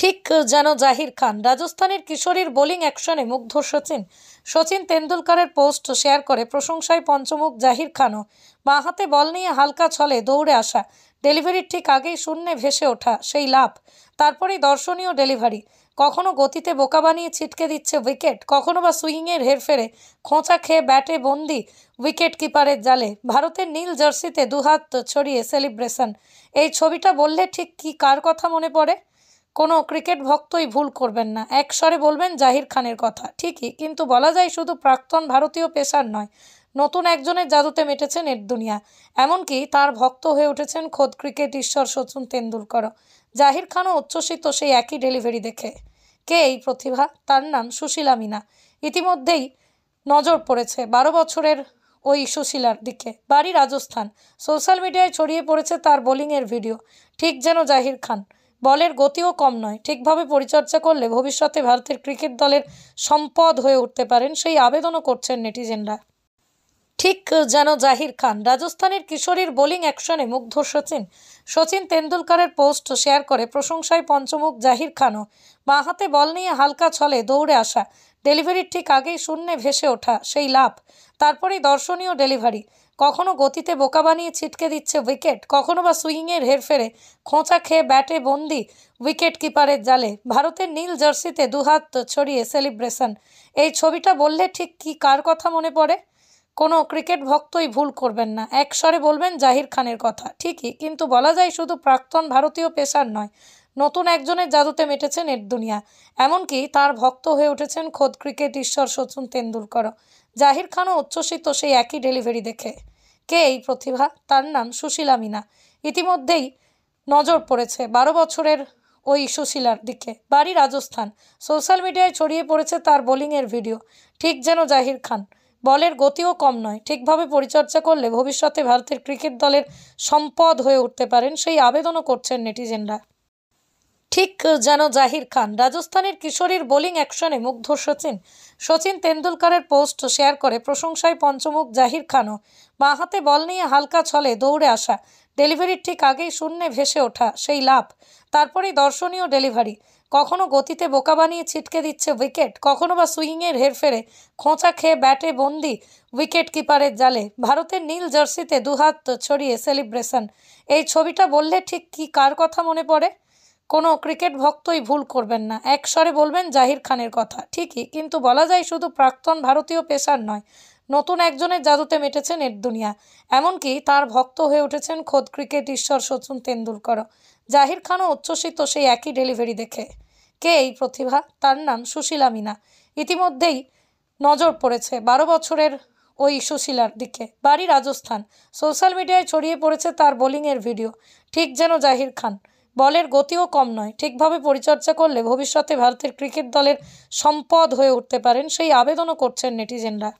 ঠিক যেন জাহির খান। রাজস্থানের কিশোরীর বোলিং অ্যাকশনে মুগ্ধ সচিন তেন্ডুলকরের পোস্ট শেয়ার করে প্রশংসায় পঞ্চমুখ জাহির খানও। বাঁ হাতে বল নিয়ে হালকা ছলে দৌড়ে আসা, ডেলিভারির ঠিক আগেই শূন্যে ভেসে ওঠা সেই লাফ, তারপরেই দর্শনীয় ডেলিভারি। কখনো গতিতে বোকা বানিয়ে ছিটকে দিচ্ছে উইকেট, কখনো বা সুইংয়ের হেরফেরে খোঁচা খেয়ে ব্যাটে বন্দি উইকেট কিপারের জালে। ভারতের নীল জার্সিতে দুহাত ছড়িয়ে সেলিব্রেশন। এই ছবিটা বললে ঠিক কার কথা মনে পড়ে? কোনো ক্রিকেট ভক্তই ভুল করবেন না, একস্বরে বলবেন জাহির খানের কথা। ঠিকই, কিন্তু বলা যায় শুধু প্রাক্তন ভারতীয় পেসার নয়, নতুন একজনের জাদুতে মেতেছে নেট দুনিয়া। এমনকি তার ভক্ত হয়ে উঠেছেন খোদ ক্রিকেট ঈশ্বর সচিন তেন্ডুলকরও। জাহির খানও উচ্ছ্বসিত সেই একই ডেলিভারি দেখে। কে এই প্রতিভা? তার নাম সুশীলা মিনা। ইতিমধ্যেই নজর পড়েছে 12 বছরের ওই সুশীলার দিকে। বাড়ি রাজস্থান। সোশ্যাল মিডিয়ায় ছড়িয়ে পড়েছে তার বোলিংয়ের ভিডিও। ঠিক যেন জাহির খান। বলের গতিও কম নয়, ঠিকভাবে পরিচর্যা করলে ভবিষ্যতে ভারতের ক্রিকেট দলের সম্পদ হয়ে উঠতে পারেন, সেই আবেদনও করছেন নেটিজেনরা। ঠিক যেন জাহির খান। রাজস্থানের কিশোরীর বোলিং অ্যাকশনে মুগ্ধ সচিন তেন্ডুলকরের পোস্ট শেয়ার করে প্রশংসায় পঞ্চমুখ জাহির খানও। বাঁ হাতে বল নিয়ে হালকা ছলে দৌড়ে আসা, ডেলিভারির ঠিক আগেই শূন্যে ভেসে ওঠা সেই লাফ, তারপরেই দর্শনীয় ডেলিভারি। কখনো গতিতে বোকা বানিয়ে ছিটকে দিচ্ছে উইকেট, কখনো বা সুইংয়ের হেরফেরে খোঁচা খেয়ে ব্যাটে বন্দি উইকেট কিপারের জালে। ভারতের নীল জার্সিতে দুহাত ছড়িয়ে সেলিব্রেশন। এই ছবিটা বললে ঠিক কার কথা মনে পড়ে? কোনো ক্রিকেট ভক্তই ভুল করবেন না, একস্বরে বলবেন জাহির খানের কথা। ঠিকই, কিন্তু বলা যায় শুধু প্রাক্তন ভারতীয় পেসার নয়, নতুন একজনের জাদুতে মেতেছে নেট দুনিয়া। এমনকি তার ভক্ত হয়ে উঠেছেন খোদ ক্রিকেট ঈশ্বর সচিন তেন্ডুলকরও। জাহির খানও উচ্ছ্বসিত সেই একই ডেলিভারি দেখে। কে এই প্রতিভা? তার নাম সুশীলা মিনা। ইতিমধ্যেই নজর পড়েছে 12 বছরের ওই সুশীলার দিকে। বাড়ি রাজস্থান। সোশ্যাল মিডিয়ায় ছড়িয়ে পড়েছে তার বোলিংয়ের ভিডিও। ঠিক যেন জাহির খান। বলের গতিও কম নয়, ঠিকভাবে পরিচর্যা করলে ভবিষ্যতে ভারতের ক্রিকেট দলের সম্পদ হয়ে উঠতে পারেন, সেই আবেদনও করছেন নেটিজেনরা। ঠিক যেন জাহির খান। রাজস্থানের কিশোরীর বোলিং অ্যাকশনে মুগ্ধ সচিন তেন্ডুলকরের পোস্ট শেয়ার করে প্রশংসায় পঞ্চমুখ জাহির খানও। বাঁ হাতে বল নিয়ে হালকা ছলে দৌড়ে আসা, ডেলিভারির ঠিক আগেই শূন্যে ভেসে ওঠা সেই লাফ, তারপরেই দর্শনীয় ডেলিভারি। কখনো গতিতে বোকা বানিয়ে ছিটকে দিচ্ছে উইকেট, কখনো বা সুইংয়ের হেরফেরে খোঁচা খেয়ে ব্যাটে বন্দি উইকেট কিপারের জালে। ভারতের নীল জার্সিতে দুহাত ছড়িয়ে সেলিব্রেশন। এই ছবিটা বললে ঠিক কার কথা মনে পড়ে? কোনো ক্রিকেট ভক্তই ভুল করবেন না, একস্বরে বলবেন জাহির খানের কথা। ঠিকই, কিন্তু বলা যায় শুধু প্রাক্তন ভারতীয় পেসার নয়, নতুন একজনের জাদুতে মেতেছে নেট দুনিয়া। এমনকি তার ভক্ত হয়ে উঠেছেন খোদ ক্রিকেট ঈশ্বর সচিন তেন্ডুলকরও। জাহির খানও উচ্ছ্বসিত সেই একই ডেলিভারি দেখে। কে এই প্রতিভা? তার নাম সুশীলা মিনা। ইতিমধ্যেই নজর পড়েছে 12 বছরের ওই সুশীলার দিকে। বাড়ি রাজস্থান। সোশ্যাল মিডিয়ায় ছড়িয়ে পড়েছে তার বোলিংয়ের ভিডিও। ঠিক যেন জাহির খান। বলের গতিও কম নয়, ঠিকভাবে পরিচর্যা করলে ভবিষ্যতে ভারতের ক্রিকেট দলের সম্পদ হয়ে উঠতে পারেন, সেই আবেদনও করছেন নেটিজেনরা।